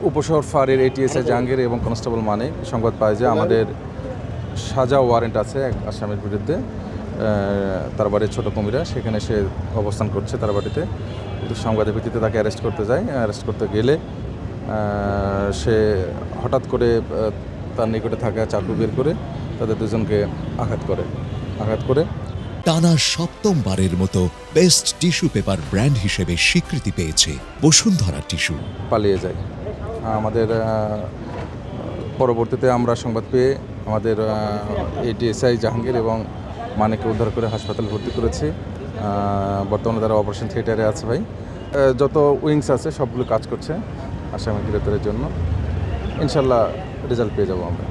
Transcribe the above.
উপশহর ফাঁড়ির এটিএসআই জাহাঙ্গীর এবং কনস্টেবল মানিক সংবাদ পায় যে আমাদের সাজা ওয়ারেন্ট আছে এক আসামির বিরুদ্ধে। তার বাড়ি ছোটো কুমিরা, সেখানে সে অবস্থান করছে তার বাড়িতে। সংবাদের ভিত্তিতে তাকে অ্যারেস্ট করতে যায়। অ্যারেস্ট করতে গেলে সে হঠাৎ করে তার নিকটে থাকা চাকু বের করে তাদের দুজনকে আঘাত করে টানা সপ্তমবারের মতো বেস্ট টিস্যু পেপার ব্র্যান্ড হিসেবে স্বীকৃতি পেয়েছে বসুন্ধরা টিস্যু। পালিয়ে যায়। আমাদের পরবর্তীতে আমরা সংবাদ পেয়ে আমাদের এটিএসআই জাহাঙ্গীর এবং মানিককে উদ্ধার করে হাসপাতালে ভর্তি করেছি। বর্তমানে তারা অপারেশন থিয়েটারে আছে। ভাই, যত উইংস আছে সবগুলো কাজ করছে আসামি গ্রেপ্তারের জন্য। ইনশাল্লাহ রেজাল্ট পেয়ে যাবো আমরা।